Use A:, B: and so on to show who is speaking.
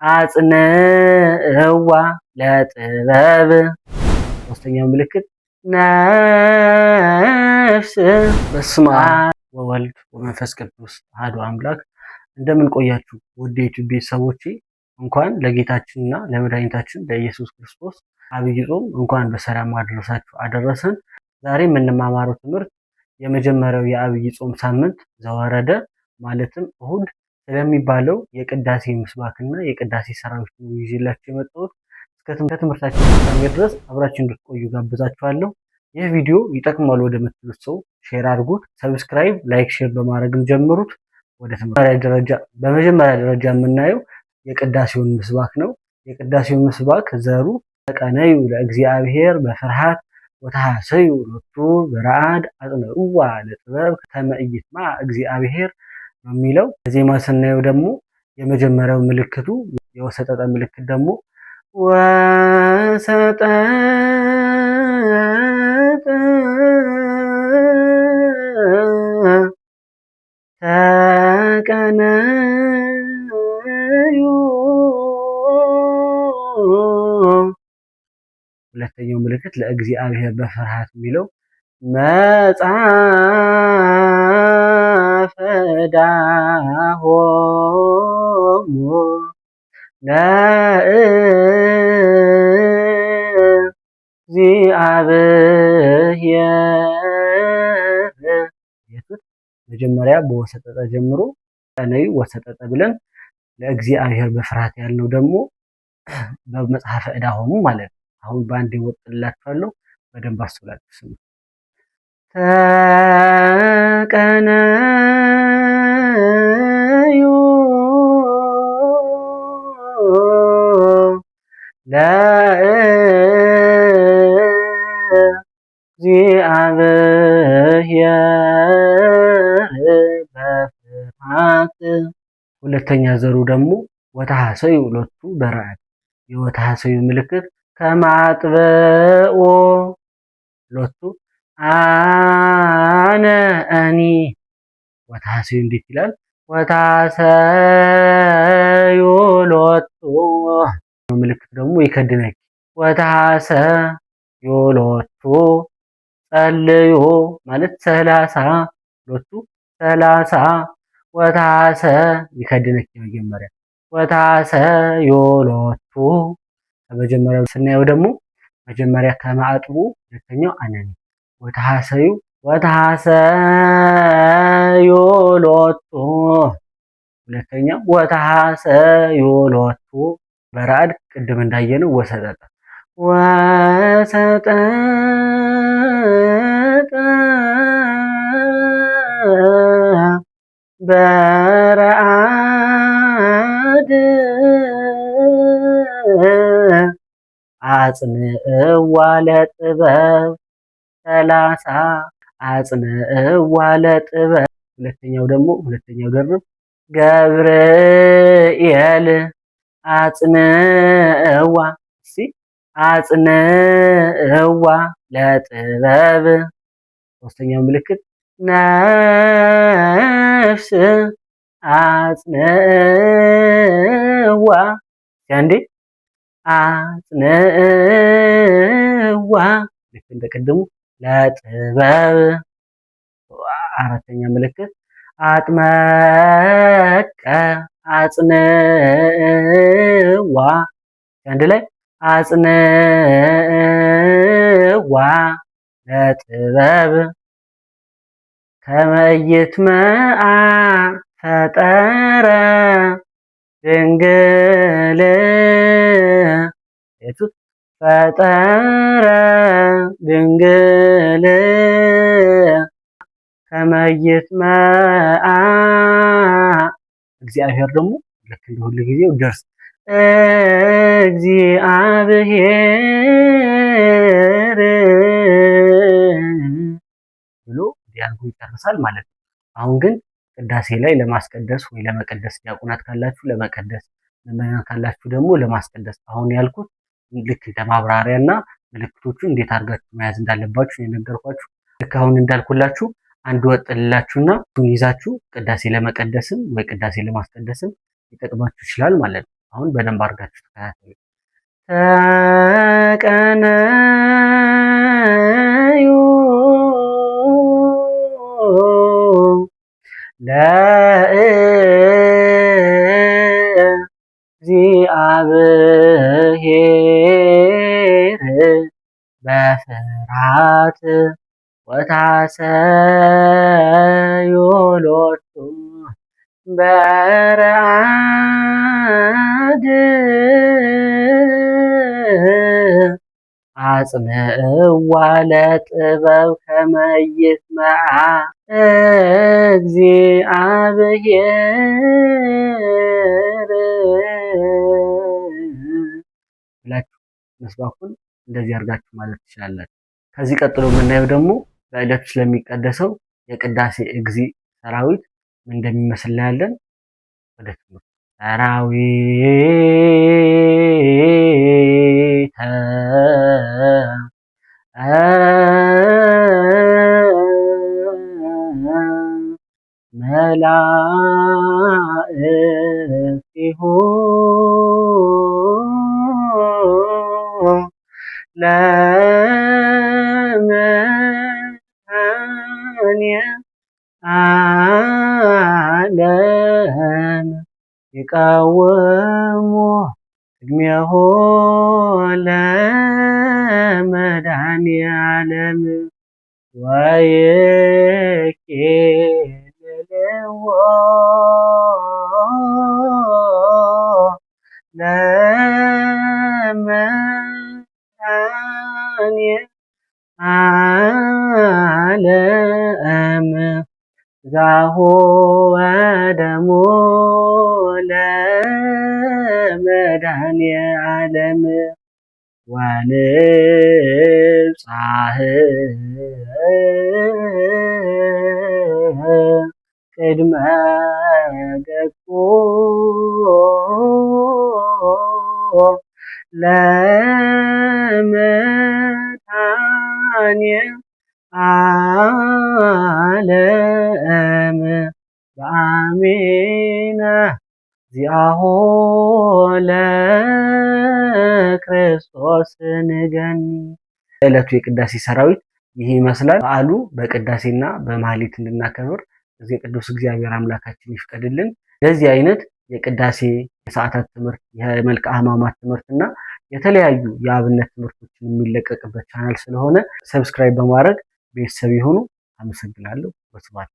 A: አጽንዕዋ ለጥበብ። ሶስተኛው ምልክት ነፍስ። በስመ አብ ወወልድ ወመንፈስ ቅዱስ አሐዱ አምላክ። እንደምን ቆያችሁ ውድ የዩቲዩብ ቤተሰቦቼ? እንኳን ለጌታችንና ለመድኃኒታችን ለኢየሱስ ክርስቶስ አብይ ጾም እንኳን በሰላም አደረሳችሁ አደረሰን። ዛሬ የምንማማረው ትምህርት የመጀመሪያው የአብይ ጾም ሳምንት ዘወረደ ማለትም እሁድ ስለሚባለው የቅዳሴ ምስባክና የቅዳሴ ሰራዊት ነው ይዤላችሁ የመጣሁት። እስከ ትምህርታችን ፍጻሜ ድረስ አብራችሁ እንድትቆዩ ጋብዛችኋለሁ። ይህ ቪዲዮ ይጠቅማል ወደምትሉት ሰው ሼር አድርጉት። ሰብስክራይብ፣ ላይክ፣ ሼር በማድረግም ጀምሩት። ወደ በመጀመሪያ ደረጃ የምናየው የቅዳሴውን ምስባክ ነው። የቅዳሴውን ምስባክ ዘሩ ተቀነዩ ለእግዚአብሔር በፍርሃት ወተሐሰዩ ሎቱ በረአድ አጽንዕዋ ለጥበብ ከመ ኢይትማዕ እግዚአብሔር ነው የሚለው። ዜማ ስናየው ደግሞ የመጀመሪያው ምልክቱ የወሰጠጠ ምልክት ደግሞ ወሰጠጠ ተቀነዩ። ሁለተኛው ምልክት ለእግዚአብሔር በፍርሃት የሚለው መጽሐፈ ዳሆሙ ለእግዚአብሔር። መጀመሪያ በወሰጠጠ ጀምሮ ቀነዩ ወሰጠጠ ብለን ለእግዚአብሔር በፍርሃት ያልነው ደግሞ በመጽሐፈ ዕዳሆሙ ማለት ነው። አሁን በአንድ ይወጥላችኋለሁ፣ በደንብ አስተውላችሁ ስሙ። ተቀነዩ ለእግዚአብሔር በፍርሃት። ሁለተኛ ዘሩ ደግሞ ወተሐሰዩ ሎቱ በረአድ። የወተሐሰዩ ምልክት ከማጥበኦ ሎቱ አነ እኒ። ወተሐሰዩ እንዴት ይላል? ወተሐሰዩ ሎቱ ምልክት ደግሞ ይከድነች። ወተሐሰዩ ሎቱ ጸልዩ ማለት 30 ሎቱ 30 ወተሐሰ ይከድነች። መጀመሪያ ወተሐሰዩ ሎቱ ከመጀመሪያው ስናየው ደግሞ መጀመሪያ ከማጥቡ ሁለተኛው አነኒ ወተሐሰዩ ሎቱ ሁለተኛው ወተሐሰዩ ሎቱ በረአድ ቅድም እንዳየነው ወሰጠጠ ወሰጠጠ በረአድ አጽንዕዋ ለጥበብ 30 አጽንዕዋ ለጥበብ። ሁለተኛው ደርብ ገብርኤል አጽንዕዋ አጽንዕዋ ለጥበብ። ሶስተኛው ምልክት ነፍስ አጽንዕዋ አንዴ አጽንዕዋ ልክ እንደቀደሙ ለጥበብ። አራተኛ ምልክት አጥመቀ አጽንዕዋ አንድ ላይ አጽንዕዋ ለጥበብ ከመ ኢይትመዓ ፈጠረ ድንግል ፈጠረ ድንግል ከመ ኢይትመዓ። እግዚአብሔር ደግሞ ልክ እንደ ሁሉ ጊዜው ደርስ እግዚአብሔር ብሎ ዲያንጎ ይጨርሳል ማለት ነው። አሁን ግን ቅዳሴ ላይ ለማስቀደስ ወይ ለመቀደስ ዲያቆናት ካላችሁ ለመቀደስ፣ ምዕመናን ካላችሁ ደግሞ ለማስቀደስ አሁን ያልኩት ልክ ለማብራሪያና ምልክቶቹን እንዴት አድርጋችሁ መያዝ እንዳለባችሁ የነገርኳችሁ። ልክ አሁን እንዳልኩላችሁ አንድ ወጥ ልላችሁና እሱን ይዛችሁ ቅዳሴ ለመቀደስም ወይ ቅዳሴ ለማስቀደስም ሊጠቅማችሁ ይችላል ማለት ነው። አሁን በደንብ አድርጋችሁ ተከታተሉ። ተቀነዩ ለእግዚአብሔር በፍርሃት ወታሰዩ ሎቱ በረአድ አጽንዕዋ ለጥበብ ከመ ይስምዓ እግዚአብሔር ብላችሁ መስባኩን እንደዚህ አድርጋችሁ ማለት ትችላላችሁ። ከዚህ ቀጥሎ የምናየው ደግሞ በዕለቱ ስለሚቀደሰው የቅዳሴ እግዚእ ሰራዊት ምን እንደሚመስል እናያለን። ወደ ትምህርቱ ሰራዊተ መላእክቲሁ ለመድኃኒየ ዓለም ይቃወሙ ቅድሜሁ ለመድኃኒየ ዓለም ወይኬልልዎ ለመድኃኒየ ዓለም ሥጋሁ ወደሙ ለመድኃኒየ ዓለም ወንብጻሕ ቅድመ ገጹ ለመድኃኒየ ዓለም በአሜነ ዚአሁ ለክርስቶስ ንገኒ። የዕለቱ የቅዳሴ ሰራዊት ይህ ይመስላል። በዓሉ በቅዳሴና በማህሌት እንድናከብር እዚህ ቅዱስ እግዚአብሔር አምላካችን ይፍቀድልን። እንደዚህ አይነት የቅዳሴ የሰዓታት ትምህርት፣ የመልክአ ሕማማት ትምህርት እና የተለያዩ የአብነት ትምህርቶችን የሚለቀቅበት ቻናል ስለሆነ ሰብስክራይብ በማድረግ ቤተሰብ ይሁኑ። አመሰግናለሁ። ወስብሐት